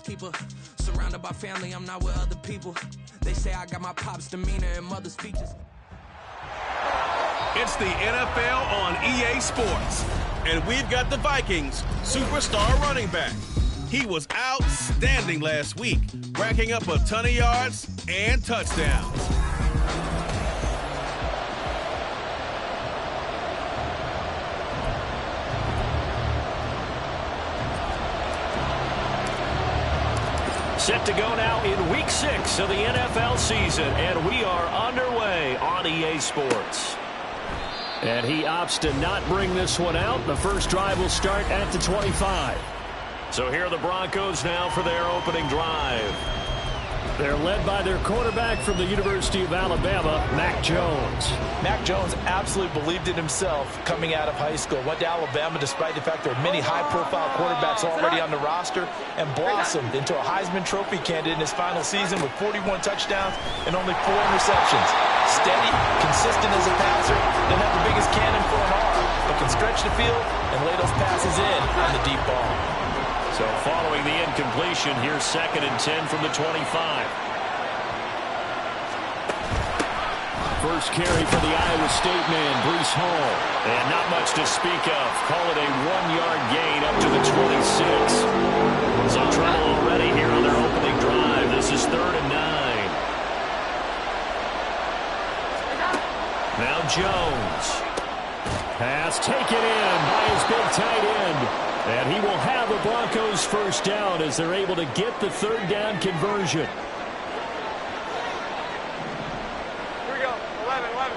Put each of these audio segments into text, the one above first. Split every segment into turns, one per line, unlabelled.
promise keeper. Surrounded by family, I'm not with other people. They say I got my pop's demeanor and mother's features.
It's the NFL on EA Sports. And we've got the Vikings superstar running back. He was outstanding last week, racking up a ton of yards and touchdowns.
Set to go now in Week 6 of the NFL season, and we are underway on EA Sports. And he opts to not bring this one out. The first drive will start at the 25. So here are the Broncos now for their opening drive. They're led by their quarterback from the University of Alabama, Mac Jones.
Mac Jones absolutely believed in himself coming out of high school. Went to Alabama despite the fact there are many high-profile quarterbacks already on the roster, and blossomed into a Heisman Trophy candidate in his final season with 41 touchdowns and only 4 interceptions. Steady, consistent as a passer, doesn't have the biggest cannon for an arm, but can stretch the field and lay those passes in on the deep ball.
So following the incompletion, here's 2nd and 10 from the 25. First carry for the Iowa State man, Breece Hall. And not much to speak of. Call it a 1-yard gain up to the 26. Some trouble already here on their opening drive. This is 3rd and 9. Now Jones. Pass taken in by his big tight end. And he will have the Broncos first down as they're able to get the 3rd down conversion.
Here we go. 11.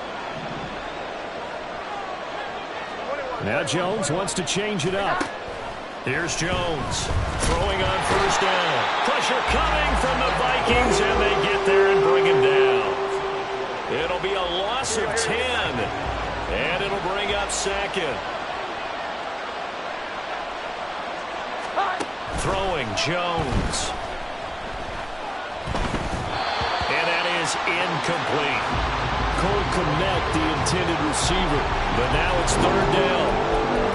Now Jones wants to change it up. Here's Jones throwing on first down. Pressure coming from the Vikings, and they get there and bring him down. It'll be a loss of 10, and it'll bring up 2nd. Throwing Jones. And that is incomplete. Cole Kmet, the intended receiver. But now it's 3rd down.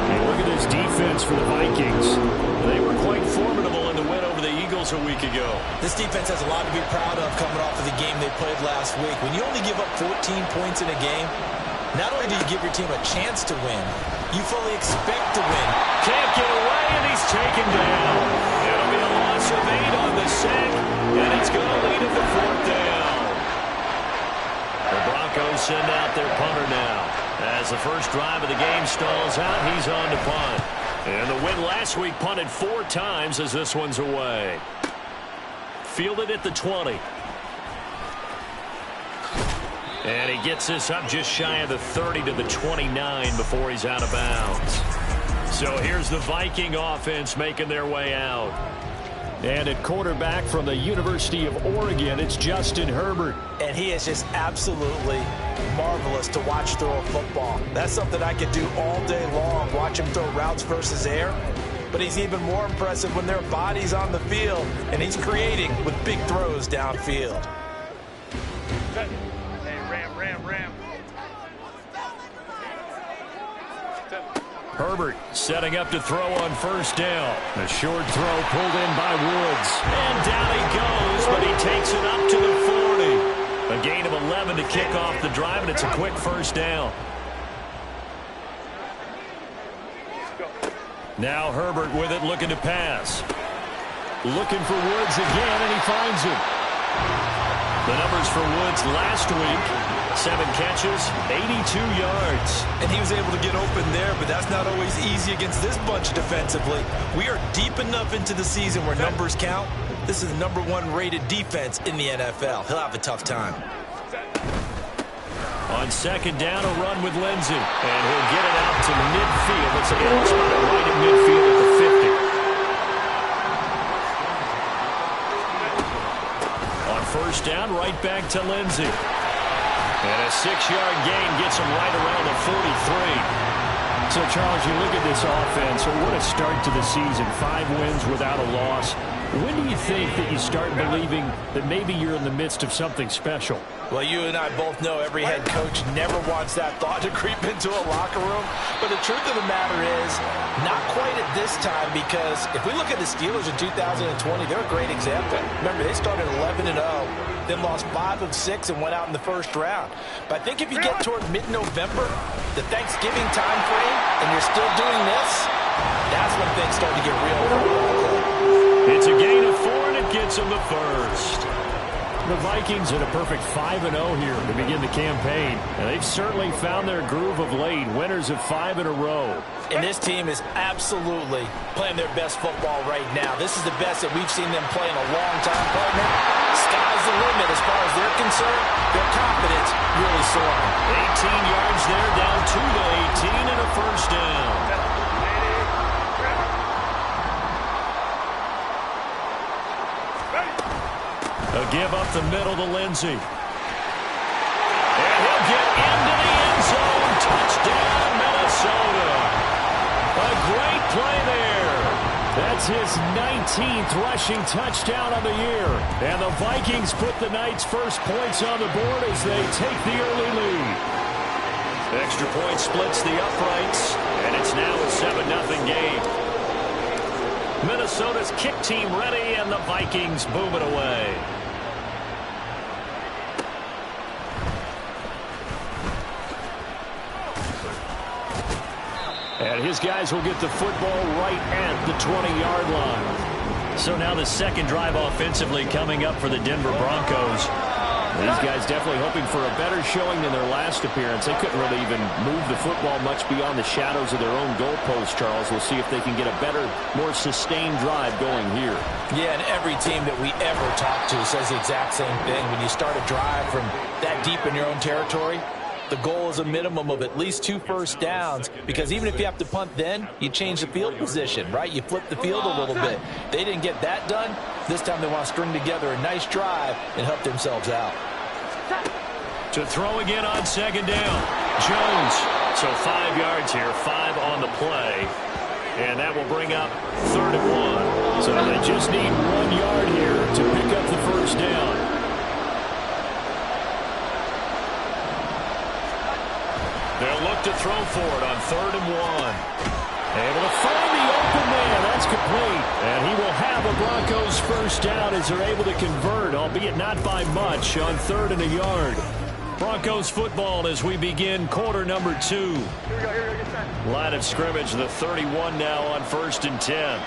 And look at this defense for the Vikings. They were quite formidable in the win over the Eagles a week ago.
This defense has a lot to be proud of coming off of the game they played last week. When you only give up 14 points in a game, not only do you give your team a chance to win, you fully expect to win.
Can't get away, and he's taken down. It'll be a loss of 8 on the sack, and it's going to lead it to 4th down. The Broncos send out their punter now. As the first drive of the game stalls out, he's on to punt. And the win last week punted 4 times as this one's away. Fielded at the 20. And he gets this up just shy of the 30 to the 29 before he's out of bounds. So here's the Viking offense making their way out. And at quarterback from the University of Oregon, it's Justin Herbert.
And he is just absolutely marvelous to watch throw a football. That's something I could do all day long, watch him throw routes versus air. But he's even more impressive when their body's on the field, and he's creating with big throws downfield.
Ram.
Herbert setting up to throw on first down. A short throw pulled in by Woods. And down he goes, but he takes it up to the 40. A gain of 11 to kick off the drive, and it's a quick first down. Now Herbert with it, looking to pass. Looking for Woods again, and he finds him. The numbers for Woods last week: 7 catches, 82 yards.
And he was able to get open there, but that's not always easy against this bunch defensively. We are deep enough into the season where numbers count. This is the #1 rated defense in the NFL. He'll have a tough time.
On second down, a run with Lindsey. And he'll get it out to midfield. It's a spot right at midfield at the 50. On first down, right back to Lindsey. And a 6-yard gain gets him right around the 43. So, Charles, you look at this offense. What a start to the season. 5 wins without a loss. When do you think that you start believing that maybe you're in the midst of something special?
Well, you and I both know every head coach never wants that thought to creep into a locker room. But the truth of the matter is, not quite at this time, because if we look at the Steelers in 2020, they're a great example. Remember, they started 11-0, then lost 5 of 6 and went out in the first round. But I think if you get toward mid-November, the Thanksgiving time frame, and you're still doing this, that's when things start to get real.
It's a gain of 4, and it gets them the first. The Vikings at a perfect 5-0 here to begin the campaign. And they've certainly found their groove of late, winners of 5 in a row.
And this team is absolutely playing their best football right now. This is the best that we've seen them play in a long time, partner. Sky's the limit as far as they're concerned. Their confidence really soaring.
18 yards there, down to the 18 and a first down. A give up the middle to Lindsey. And he'll get into the end zone. Touchdown, Minnesota. A great play there. That's his 19th rushing touchdown of the year. And the Vikings put the night's first points on the board as they take the early lead. Extra point splits the uprights, and it's now a 7-0 game. Minnesota's kick team ready, and the Vikings boom it away. And his guys will get the football right at the 20-yard line. So now the second drive offensively coming up for the Denver Broncos. These guys definitely hoping for a better showing than their last appearance. They couldn't really even move the football much beyond the shadows of their own goalpost, Charles. We'll see if they can get a better, more sustained drive going here.
Yeah, and every team that we ever talk to says the exact same thing. When you start a drive from that deep in your own territory, the goal is a minimum of at least 2 first downs, because even if you have to punt then, you change the field position, right? You flip the field a little bit. They didn't get that done. This time they want to string together a nice drive and help themselves out.
To throw again on second down. Jones. So 5 yards here, 5 on the play. And that will bring up 3rd and 1. So they just need 1 yard here to pick up the first down. They'll look to throw for it on 3rd and 1. Able to find the open man. That's complete. And he will have a Broncos first down as they're able to convert, albeit not by much, on 3rd and a yard. Broncos football as we begin quarter number 2.
Here we go.
Line of scrimmage, the 31 now on 1st and 10.
11.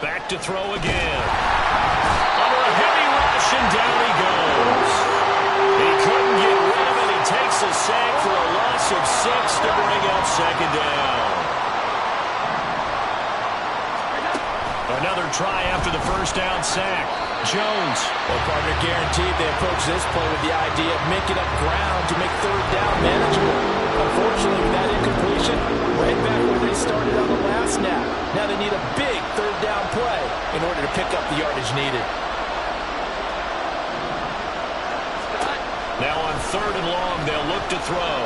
Back to throw again. Under a heavy rush, and down he goes. He couldn't get rid of it. He takes a sack for a loss of 6 to bring up second down. Another try after the first down sack. Jones.
Well, partner, guaranteed they approach this play with the idea of making up ground to make 3rd down manageable. Unfortunately, with that incompletion, right back where they started on the last snap. Now they need a big 3rd down play in order to pick up the yardage needed.
Now on 3rd and long, they'll look to throw.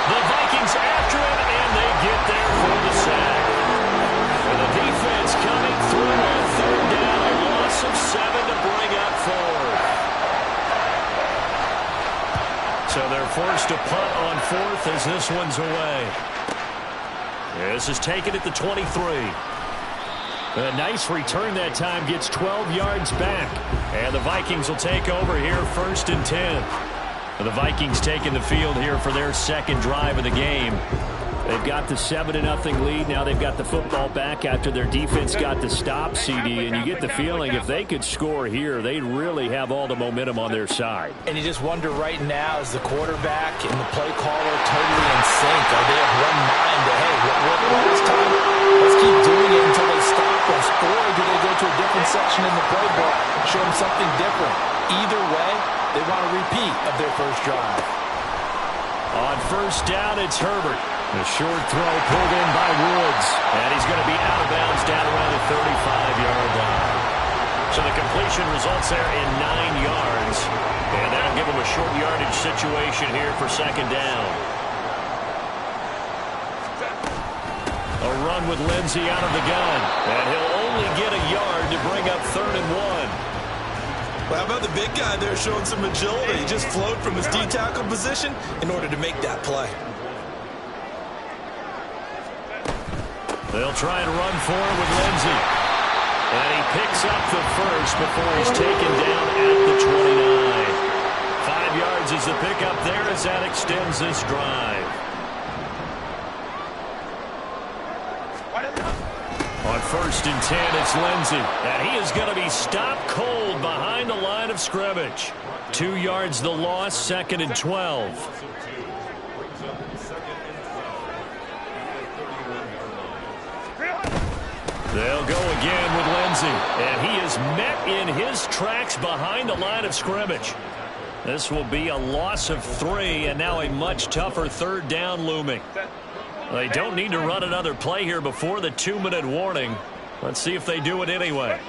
The Vikings after it, and they get there for the sack. And the defense coming through on 3rd down, a loss of 7 to bring up 4th. So they're forced to punt on 4th as this one's away. This is taken at the 23. A nice return that time, gets 12 yards back. And the Vikings will take over here 1st and 10. The Vikings taking the field here for their second drive of the game. They've got the 7-0 lead. Now they've got the football back after their defense got the stop, CD. And you get the feeling if they could score here, they'd really have all the momentum on their side.
And you just wonder right now, is the quarterback and the play caller totally in sync? Are they of one mind that, hey, what worked last time? Let's keep doing it until they stop us. Or do they go to a different section in the playbook, show them something different? Either way, they want a repeat of their first drive.
On 1st down, it's Herbert. A short throw pulled in by Woods. And he's going to be out of bounds down around the 35-yard line. So the completion results there in 9 yards. And that'll give him a short yardage situation here for second down. A run with Lindsey out of the gun. And he'll only get a yard to bring up 3rd and 1.
Well, how about the big guy there showing some agility? He just flowed from his D-tackle position in order to make that play.
They'll try and run for it with Lindsey. And he picks up the first before he's taken down at the 29. 5 yards is the pickup there as that extends this drive. On 1st and 10, it's Lindsey. And he is going to be stopped cold behind the line of scrimmage. 2 yards the loss, 2nd and 12. They'll go again with Lindsey. And he is met in his tracks behind the line of scrimmage. This will be a loss of 3, and now a much tougher 3rd down looming. They don't need to run another play here before the 2-minute warning. Let's see if they do it anyway.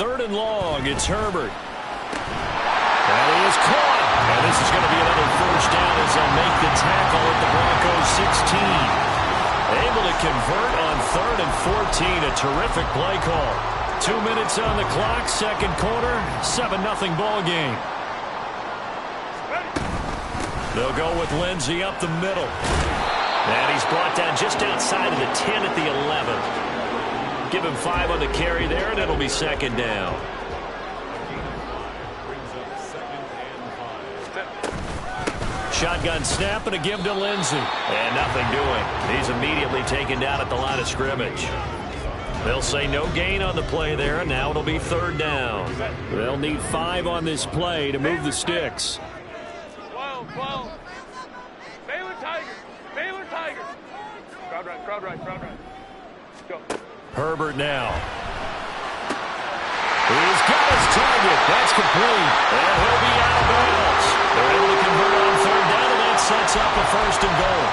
3rd and long, it's Herbert. And he is caught. And this is going to be another 1st down as they'll make the tackle at the Broncos 16. Able to convert on 3rd and 14. A terrific play call. 2 minutes on the clock, 2nd quarter, 7-0 ball game. They'll go with Lindsey up the middle. And he's brought down just outside of the 10 at the 11. Give him 5 on the carry there, and it'll be 2nd down. Shotgun snap and a give to Lindsey. And nothing doing. He's immediately taken down at the line of scrimmage. They'll say no gain on the play there, and now it'll be 3rd down. They'll need 5 on this play to move the sticks.
12. Baylor Tigers. Crowd right. Go.
Herbert now. He's got his target. That's complete. And he'll be out of bounds. They're able to convert on 3rd down, and that sets up a 1st and goal.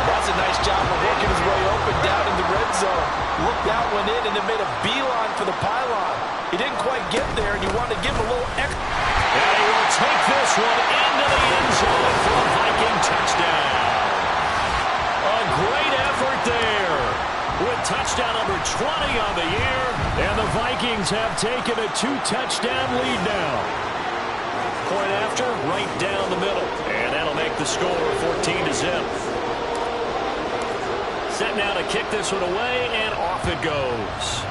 That's a nice job of working his way open down in the red zone. Looked out, went in, and then made a beeline for the pylon. He didn't quite get there, and you wanted to give him a little extra.
And he will take this one into the end zone for a Viking touchdown. A great effort there. With touchdown number 20 on the year, and the Vikings have taken a 2-touchdown lead now. Point after, right down the middle, and that'll make the score 14-0. Set now to kick this one away, and off it goes.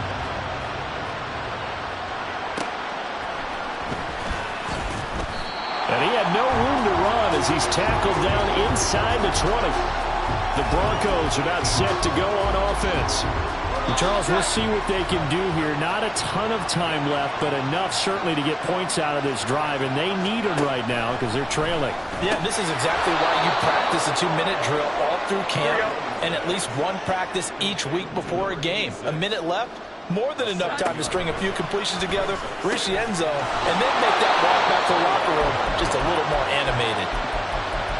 And he had no room to run as he's tackled down inside the 20. The Broncos are about set to go on offense. And Charles, we'll see what they can do here. Not a ton of time left, but enough certainly to get points out of this drive, and they need them right now because they're trailing.
Yeah, this is exactly why you practice a 2-minute drill all through camp and at least one practice each week before a game. A minute left, more than enough time to string a few completions together, reach the end zone, and then make that walk back to the locker room just a little more animated.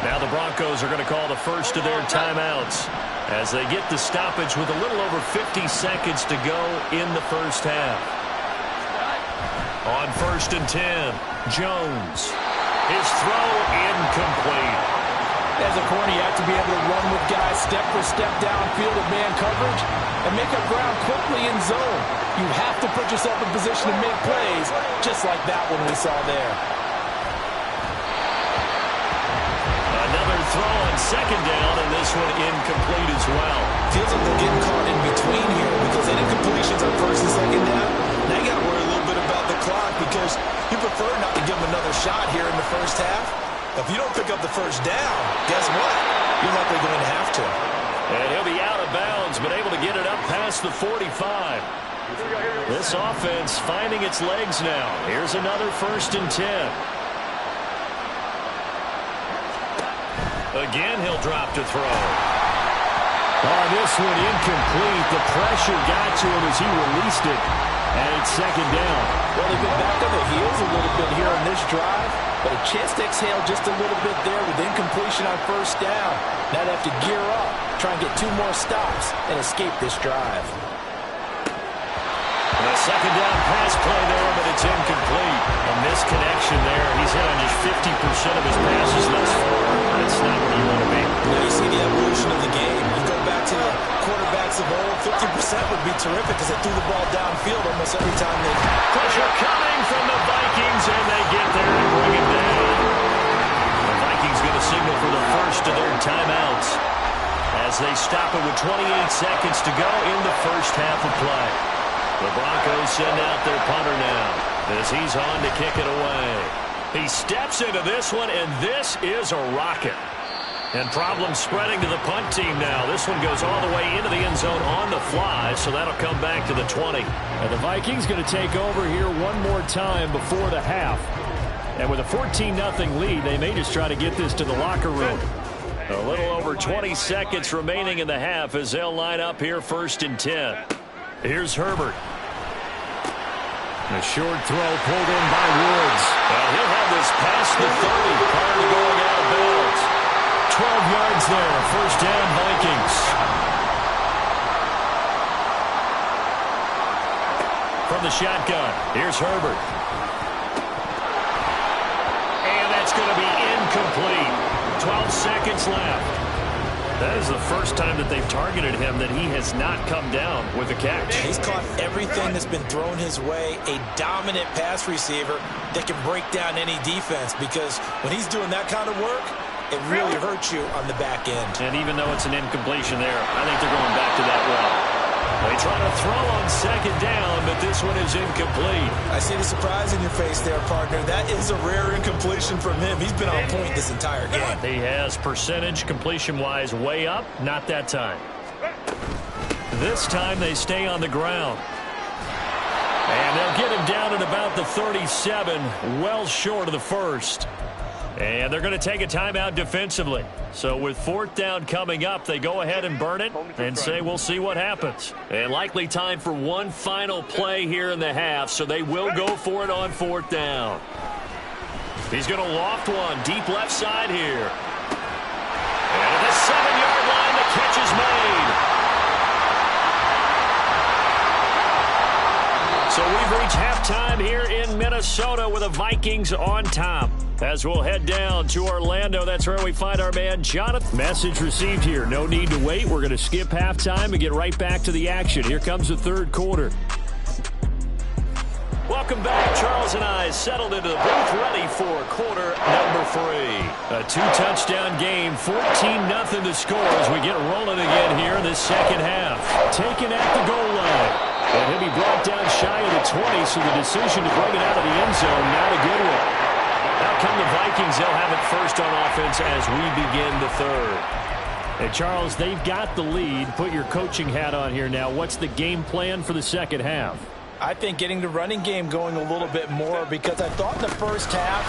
Now the Broncos are going to call the first of their timeouts as they get the stoppage with a little over 50 seconds to go in the 1st half. On 1st and 10, Jones. His throw incomplete.
As a corner, you have to be able to run with guys step for step downfield of man coverage and make up ground quickly in zone. You have to put yourself in position to make plays, just like that one we saw there.
Another throw on 2nd down, and this one incomplete as well.
Feels like they're getting caught in between here because they did completions on 1st and 2nd down. Now you got to worry a little bit about the clock because you prefer not to give them another shot here in the 1st half. If you don't pick up the 1st down, guess what? You're likely going to have to.
And he'll be out of bounds, but able to get it up past the 45. This offense finding its legs now. Here's another 1st and 10. Again, he'll drop to throw. Oh, this one incomplete. The pressure got to him as he released it. And it's 2nd down.
Well, they've been back on the heels a little bit here on this drive, but a chance to exhale just a little bit there with incompletion on 1st down. Now they have to gear up, try and get 2 more stops, and escape this drive.
And a 2nd down pass play there, but it's incomplete. A misconnection there. He's hit on just 50% of his passes thus far. That's not where you want to be.
Now you see the evolution of the game. You go back to the quarterbacks of old, 50% would be terrific because they threw the ball downfield almost every time they...
Pressure coming from the Vikings, and they get there and bring it down. The Vikings going to signal for the first of their timeouts as they stop it with 28 seconds to go in the first half of play. The Broncos send out their punter now as he's on to kick it away. He steps into this one, and this is a rocket. And problems spreading to the punt team now. This one goes all the way into the end zone on the fly, so that'll come back to the 20.
And the Vikings going to take over here one more time before the half. And with a 14-0 lead, they may just try to get this to the locker room.
A little over 20 seconds remaining in the half as they'll line up here 1st and 10. Here's Herbert.
A short throw pulled in by Woods.
He'll have this past the 30 prior to going out of bounds.
12 yards there. First down, Vikings.
From the shotgun, here's Herbert. And that's going to be incomplete. 12 seconds left. That is the first time that they've targeted him that he has not come down with a catch.
He's caught everything that's been thrown his way. A dominant pass receiver that can break down any defense, because when he's doing that kind of work, it really hurts you on the back end.
And even though it's an incompletion there, I think they're going back to that well. They try to throw on 2nd down, but this one is incomplete.
I see the surprise in your face there, partner. That is a rare incompletion from him. He's been on point this entire game.
He has percentage completion-wise way up. Not that time. This time they stay on the ground. And they'll get him down at about the 37, well short of the first. And they're going to take a timeout defensively. So with 4th down coming up, they go ahead and burn it and say we'll see what happens. And likely time for one final play here in the half, so they will go for it on 4th down. He's going to loft one deep left side here. And at the 7-yard line, the catch is made. So we've reached halftime here in Minnesota with the Vikings on top. As we'll head down to Orlando, that's where we find our man Jonathan.
Message received here. No need to wait. We're going to skip halftime and get right back to the action. Here comes the 3rd quarter.
Welcome back. Charles and I settled into the booth ready for quarter number 3.
A 2-touchdown game, 14-0 to score as we get rolling again here in the second half. Taken at the goal line. And he'll be brought down shy of the 20, so the decision to bring it out of the end zone, not a good one. Out come the Vikings. They'll have it first on offense as we begin the 3rd. And Charles, they've got the lead. Put your coaching hat on here now. What's the game plan for the second half?
I think getting the running game going a little bit more, because I thought in the first half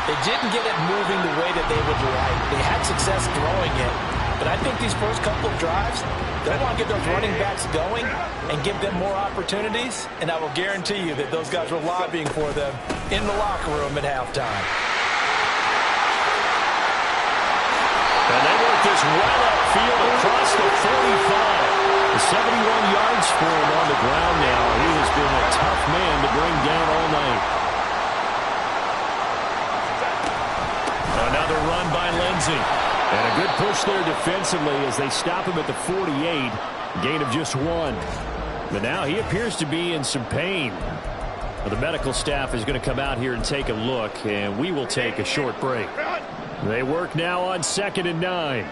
they didn't get it moving the way that they would like. They had success throwing it, but I think these first couple of drives, they want to get those running backs going and give them more opportunities, and I will guarantee you that those guys were lobbying for them in the locker room at halftime.
And they work this well upfield across the 45.
71 yards for him on the ground now. He has been a tough man to bring down all night.
Another run by Lindsey.
And a good push there defensively as they stop him at the 48. Gain of just 1. But now he appears to be in some pain. Well, the medical staff is going to come out here and take a look, and we will take a short break. They work now on 2nd and 9.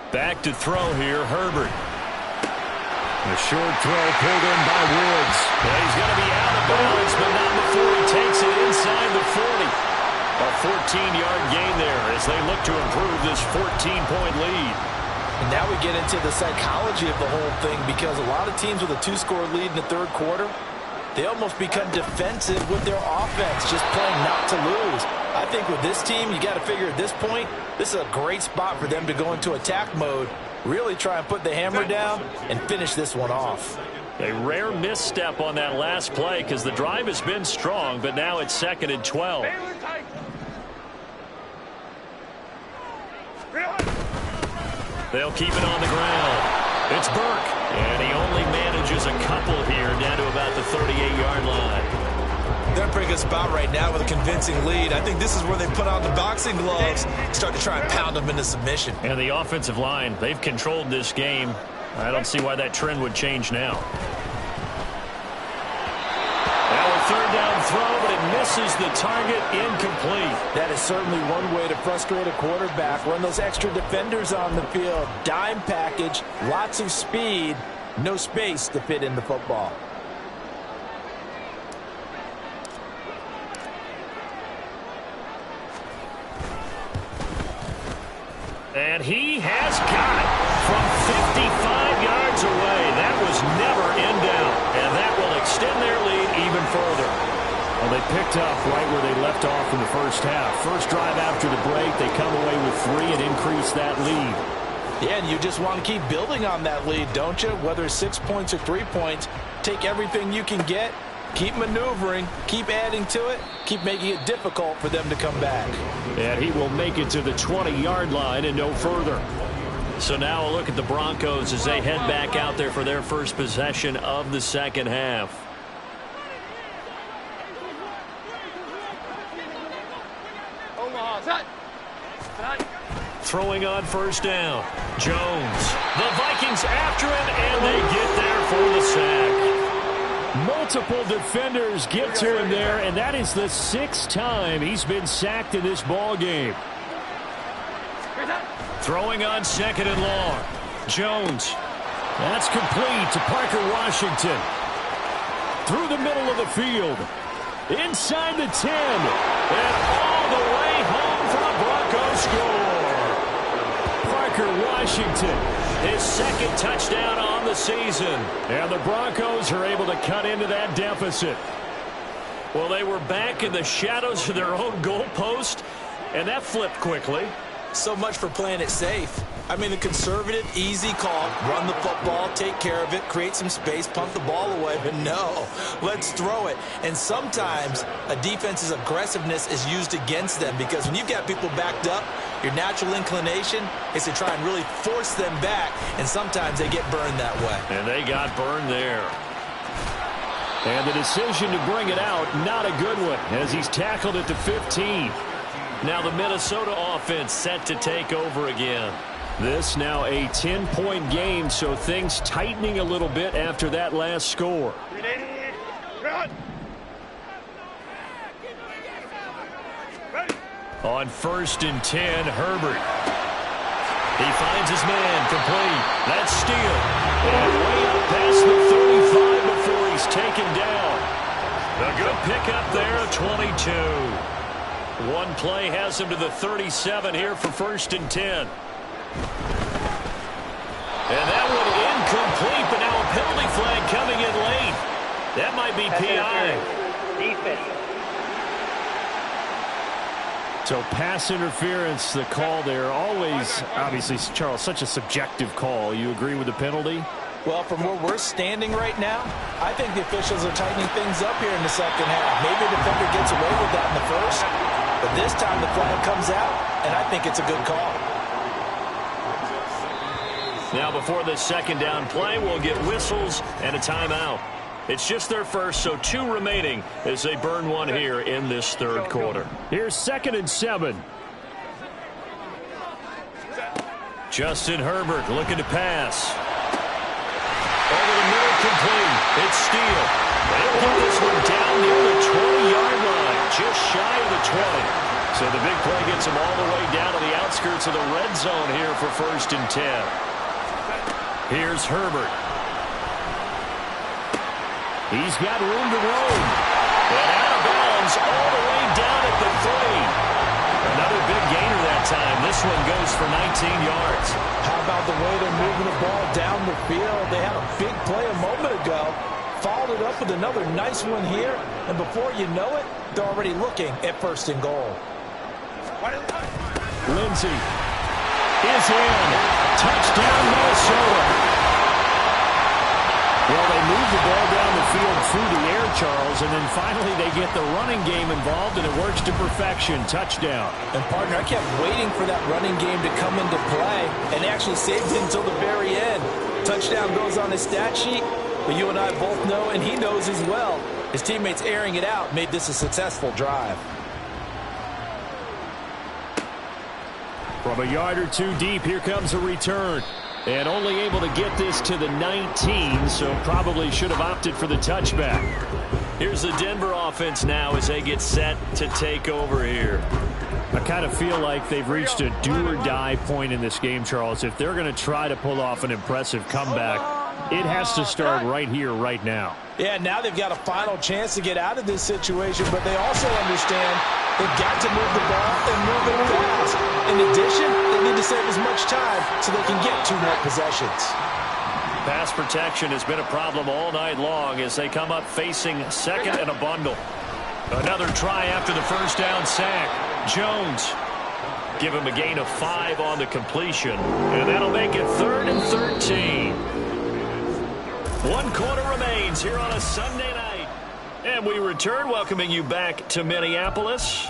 Back to throw here, Herbert.
A short throw pulled in by Woods.
Well, he's going to be out of bounds, but not before he takes it inside the 40. A 14-yard gain there as they look to improve this 14-point lead.
And now we get into the psychology of the whole thing, because a lot of teams with a 2-score lead in the 3rd quarter, they almost become defensive with their offense, just playing not to lose. I think with this team, you got to figure at this point, this is a great spot for them to go into attack mode, really try and put the hammer down and finish this one off.
A rare misstep on that last play because the drive has been strong, but now it's 2nd and 12. They'll keep it on the ground. It's Burke, and he only manages a couple here down to about the 38-yard line.
They're pretty good spot right now with a convincing lead. I think this is where they put on the boxing gloves, start to try and pound them into submission.
And the offensive line, they've controlled this game. I don't see why that trend would change now. Now a third down throw, but it misses the target, incomplete.
That is certainly one way to frustrate a quarterback. Run those extra defenders on the field. Dime package, lots of speed, no space to fit in the football.
And he has got it from 55 yards away. That was never in doubt. And that will extend their lead even further. Well, they picked up right where they left off in the first half. First drive after the break, they come away with 3 and increase that lead.
Yeah, and you just want to keep building on that lead, don't you? Whether it's 6 points or 3 points, take everything you can get, keep maneuvering, keep adding to it, keep making it difficult for them to come back.
And he will make it to the 20-yard line and no further. So now a look at the Broncos as they head back out there for their first possession of the second half. Throwing on first down. Jones. The Vikings after him, and they get there for the sack.
Multiple defenders get to him there, and that is the 6th time he's been sacked in this ball game.
Throwing on second and long. Jones.
That's complete to Parker Washington. Through the middle of the field. Inside the 10. And all the way home for the Broncos score. Parker Washington.
His second touchdown on the season.
And the Broncos are able to cut into that deficit.
Well, they were back in the shadows of their own goalpost, and that flipped quickly.
So much for playing it safe. I mean, the conservative, easy call, run the football, take care of it, create some space, punt the ball away. But no, let's throw it. And sometimes a defense's aggressiveness is used against them because when you've got people backed up, your natural inclination is to try and really force them back, and sometimes they get burned that way.
And they got burned there.
And the decision to bring it out, not a good one, as he's tackled at the 15.
Now the Minnesota offense set to take over again.
This now a 10-point game, so things tightening a little bit after that last score.
On 1st and 10, Herbert. He finds his man, complete. That's steal. And way up past the 35 before he's taken down. A good pickup there, 22. One play has him to the 37 here for 1st and 10. And that one incomplete, but now a penalty flag coming in late. That might be PI.
Defense.
So pass interference, the call there. Always, obviously, Charles, such a subjective call. You agree with the penalty?
Well, from where we're standing right now, I think the officials are tightening things up here in the second half. Maybe the defender gets away with that in the first, but this time the flag comes out, and I think it's a good call.
Now before this second down play, we'll get whistles and a timeout. It's just their first, so 2 remaining as they burn one here in this third quarter.
Here's 2nd and 7.
Justin Herbert looking to pass. Over the middle, complete. It's Steele. They'll put this one down near the 20-yard line, just shy of the 20. So the big play gets them all the way down to the outskirts of the red zone here for 1st and 10. Here's Herbert.
He's got room to roam.
And out of bounds all the way down at the 3. Another big gainer that time. This one goes for 19 yards.
How about the way they're moving the ball down the field? They had a big play a moment ago. Followed it up with another nice one here. And before you know it, they're already looking at 1st and goal.
Lindsey is in. Touchdown, Minnesota. Well, they move the ball down the field through the air, Charles, and then finally they get the running game involved, and it works to perfection. Touchdown.
And, partner, I kept waiting for that running game to come into play and actually saved it until the very end. Touchdown goes on his stat sheet, but you and I both know, and he knows as well, His teammates airing it out made this a successful drive.
From a yard or two deep, here comes a return. And only able to get this to the 19, so probably should have opted for the touchback. Here's the Denver offense now as they get set to take over here. I kind of feel like they've reached a do-or-die point in this game, Charles. If they're going to try to pull off an impressive comeback, it has to start right here, right now.
Yeah, now they've got a final chance to get out of this situation, but they also understand they've got to move the ball and move it fast. In addition, they need to save as much time so they can get 2 more possessions.
Pass protection has been a problem all night long as they come up facing second and a bundle. Another try after the first down sack. Jones give him a gain of 5 on the completion, and that'll make it 3rd and 13. 1 quarter remains here on a Sunday night. And we return, welcoming you back to Minneapolis.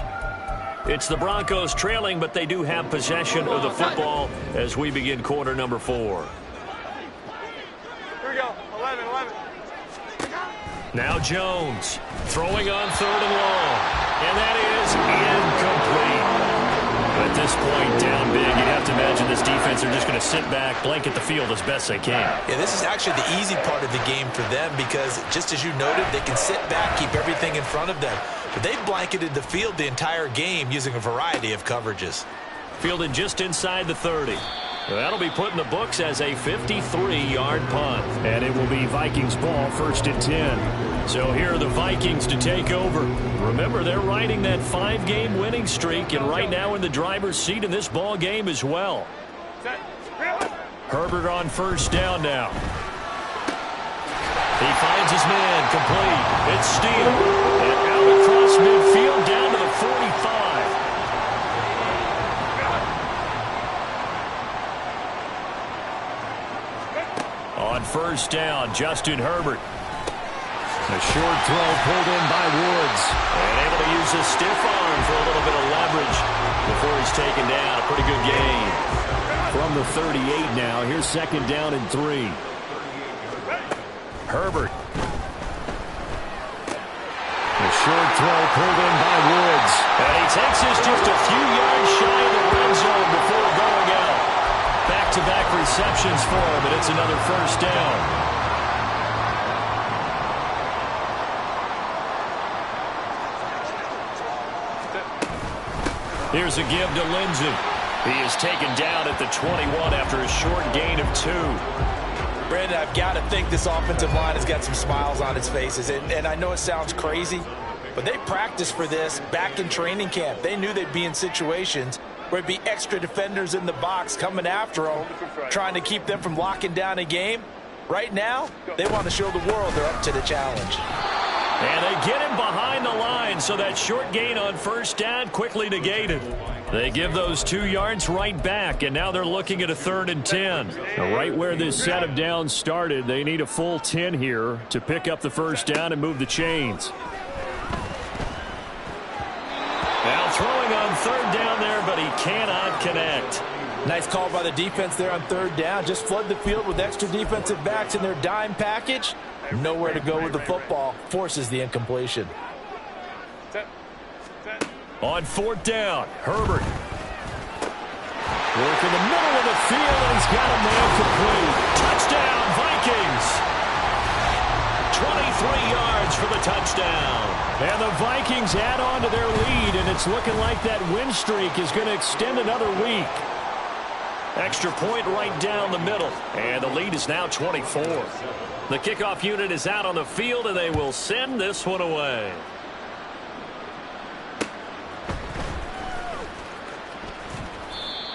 It's the Broncos trailing, but they do have possession of the football as we begin quarter number 4.
Here we go. 11.
Now Jones throwing on 3rd and long. And that is incomplete. At this point, down big, you'd have to imagine this defense are just going to sit back, blanket the field as best they can.
Yeah, this is actually the easy part of the game for them because, just as you noted, they can sit back, keep everything in front of them. But they've blanketed the field the entire game using a variety of coverages.
Fielded just inside the 30. That'll be put in the books as a 53-yard punt. And it will be Vikings ball, 1st and 10. So here are the Vikings to take over. Remember, they're riding that 5-game winning streak, and right now in the driver's seat in this ball game as well. Herbert on 1st down now. He finds his man, complete. It's Steele. And out across midfield down to the 45. On 1st down, Justin Herbert. A short throw pulled in by Woods. And able to use his stiff arm for a little bit of leverage before he's taken down. A pretty good gain. From the 38 now, here's 2nd down and 3. Herbert. A short throw pulled in by Woods. And he takes this just a few yards shy of the red zone before going out. Back-to-back receptions for him, and it's another 1st down. Here's a give to Lindsey. He is taken down at the 21 after a short gain of 2.
Brandon, I've got to think this offensive line has got some smiles on its faces. And I know it sounds crazy, but they practiced for this back in training camp. They knew they'd be in situations where it'd be extra defenders in the box coming after them, trying to keep them from locking down a game. Right now, they want to show the world they're up to the challenge.
And they get him behind the line, so that short gain on 1st down quickly negated. They give those 2 yards right back, and now they're looking at a 3rd and 10. Now, right where this set of downs started, they need a full 10 here to pick up the 1st down and move the chains. Now throwing on 3rd down there, but he cannot connect.
Nice call by the defense there on 3rd down. Just flood the field with extra defensive backs in their dime package. Nowhere to go with the football. Forces the incompletion.
On 4th down, Herbert. Work in the middle of the field, and he's got a man complete. Touchdown, Vikings. 23 yards for the touchdown. And the Vikings add on to their lead, and it's looking like that win streak is going to extend another week. Extra point right down the middle, and the lead is now 24. The kickoff unit is out on the field, and they will send this one away.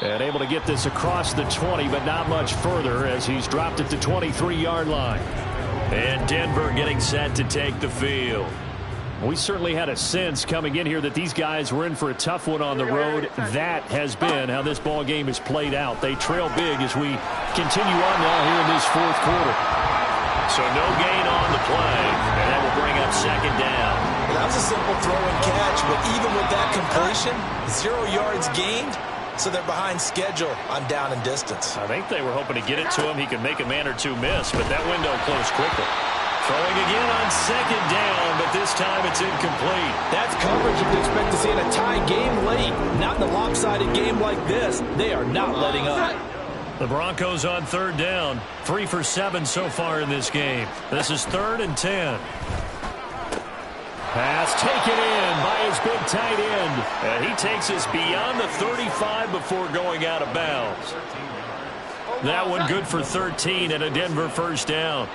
And able to get this across the 20, but not much further as he's dropped it to 23-yard line. And Denver getting set to take the field. We certainly had a sense coming in here that these guys were in for a tough one on the road. That has been how this ball game has played out. They trail big as we continue on now here in this 4th quarter. So no gain on the play, and that will bring up 2nd down.
Well, that was a simple throw and catch, but even with that completion, 0 yards gained, so they're behind schedule on down and distance.
I think they were hoping to get it to him. He could make a man or two miss, but that window closed quickly. Throwing again on second down, but this time it's incomplete.
That's coverage you'd expect to see in a tie game late. Not in a lopsided game like this. They are not letting up.
The Broncos on third down. 3 for 7 so far in this game. This is 3rd and 10. Pass taken in by his big tight end. And he takes us beyond the 35 before going out of bounds. That one good for 13 and a Denver first down.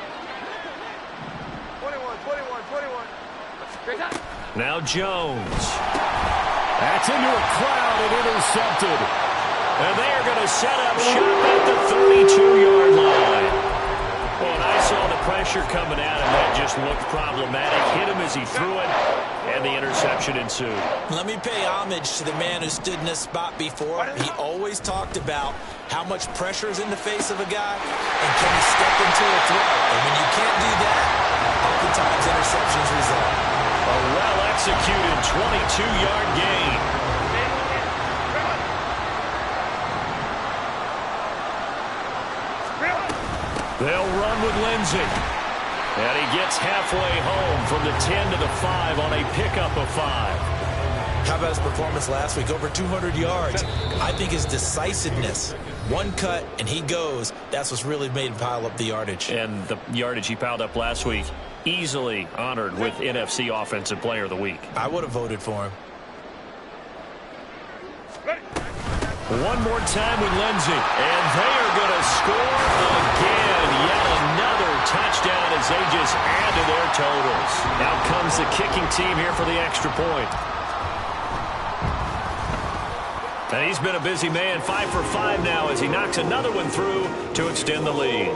21.
Now Jones. That's into a crowd and intercepted. And they are going to set up shop at the 32-yard line. Well, and I saw the pressure coming at him. That just looked problematic. Hit him as he threw it, and the interception ensued.
Let me pay homage to the man who stood in this spot before. He always talked about how much pressure is in the face of a guy, and can he step into a throw. And when you can't do that, oftentimes interceptions result.
A well-executed 22-yard gain. They'll run with Lindsey. And he gets halfway home from the 10 to the 5 on a pickup of 5.
How about his performance last week? Over 200 yards. I think his decisiveness, one cut and he goes, that's what's really made him pile up the yardage.
And the yardage he piled up last week, easily honored with NFC Offensive Player of the Week.
I would have voted for him.
One more time with Lindsey. And they are going to score again. Yet another touchdown as they just add to their totals. Out comes the kicking team here for the extra point. And he's been a busy man. 5 for 5 now as he knocks another one through to extend the lead.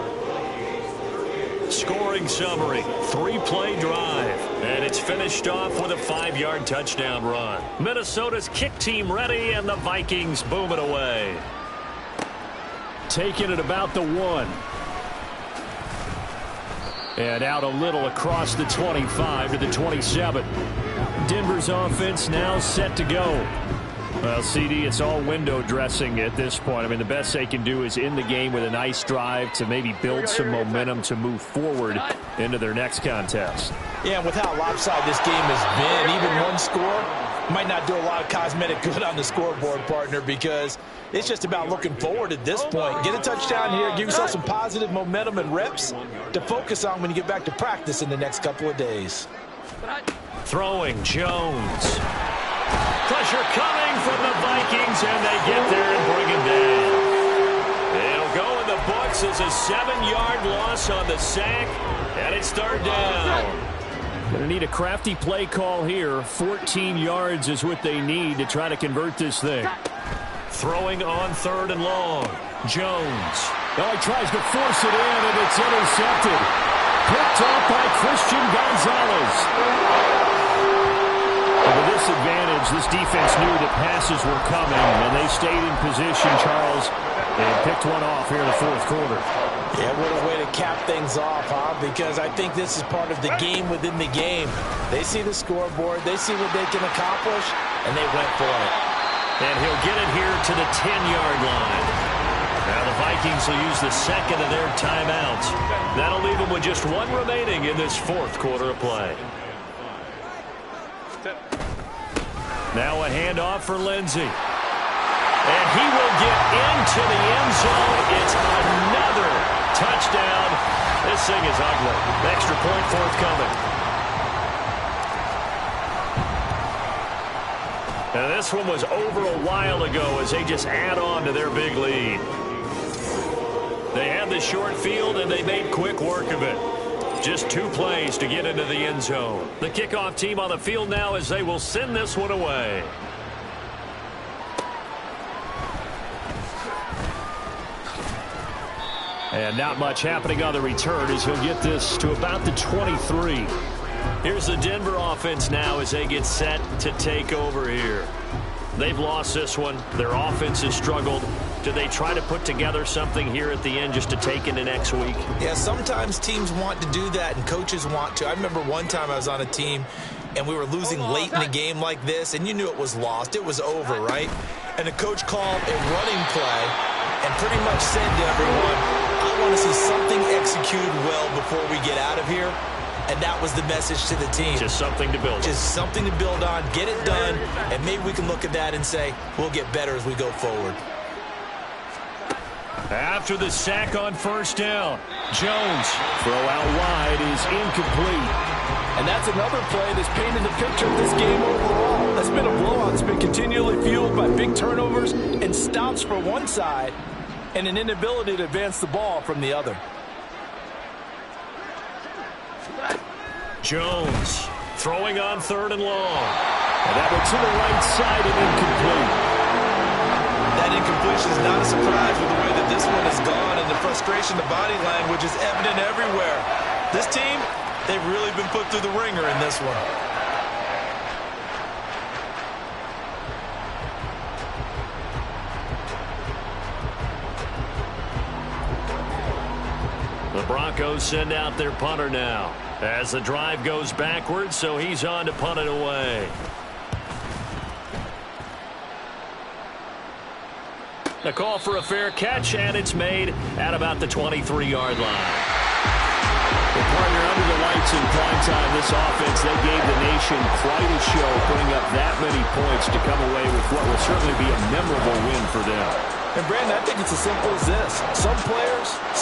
Scoring summary, 3-play drive. And it's finished off with a 5-yard touchdown run. Minnesota's kick team ready, and the Vikings boom it away. Taking it about the 1. And out a little across the 25 to the 27. Denver's offense now set to go. Well, CD, it's all window dressing at this point. I mean, the best they can do is end the game with a nice drive to maybe build some momentum to move forward into their next contest.
Yeah, and with how lopsided this game has been, even one score might not do a lot of cosmetic good on the scoreboard, partner, because it's just about looking forward at this point. Get a touchdown here, give yourself some positive momentum and reps to focus on when you get back to practice in the next couple of days.
Throwing Jones. Pressure coming from the Vikings, and they get there and bring him down. It'll go in the books as a 7-yard loss on the sack, and it's 3rd down. Going to need a crafty play call here. 14 yards is what they need to try to convert this thing. Throwing on 3rd and long. Jones. Oh, he tries to force it in, and it's intercepted. Picked off by Christian Gonzalez. With this advantage, this defense knew that passes were coming, and they stayed in position, Charles, and picked one off here in the 4th quarter.
Yeah, what a way to cap things off, huh? Because I think this is part of the game within the game. They see the scoreboard, they see what they can accomplish, and they went for it.
And he'll get it here to the 10-yard line. Now the Vikings will use the second of their timeouts. That'll leave them with just one remaining in this 4th quarter of play. Now a handoff for Lindsey. And he will get into the end zone. It's another touchdown. This thing is ugly. Extra point forthcoming. Now this one was over a while ago as they just add on to their big lead. They had the short field and they made quick work of it. Just 2 plays to get into the end zone. The kickoff team on the field now as they will send this one away. And not much happening on the return as he'll get this to about the 23. Here's the Denver offense now as they get set to take over here. They've lost this one. Their offense has struggled. Do they try to put together something here at the end just to take into next week?
Yeah, sometimes teams want to do that and coaches want to. I remember one time I was on a team and we were losing late in a game like this, and you knew it was lost. It was over, right? And the coach called a running play and pretty much said to everyone, I want to see something executed well before we get out of here. and that was the message to the team.
Just something to build on.
Just something to build on, get it done, and maybe we can look at that and say, we'll get better as we go forward.
After the sack on first down, Jones, throw out wide is incomplete.
And that's another play that's painted the picture of this game overall. That's been a blowout that's been continually fueled by big turnovers and stops for one side and an inability to advance the ball from the other.
Jones throwing on 3rd and long. And that one to the right side and incomplete.
That incompletion is not a surprise with the way that this one has gone, and the frustration, the body language is evident everywhere. This team, they've really been put through the ringer in this one.
The Broncos send out their punter now as the drive goes backwards, so he's on to punt it away. The call for a fair catch, and it's made at about the 23-yard line. The partner under the lights in prime time, this offense, they gave the nation quite a show, putting up that many points to come away with what will certainly be a memorable win for them.
And Brandon, I think it's as simple as this. Some players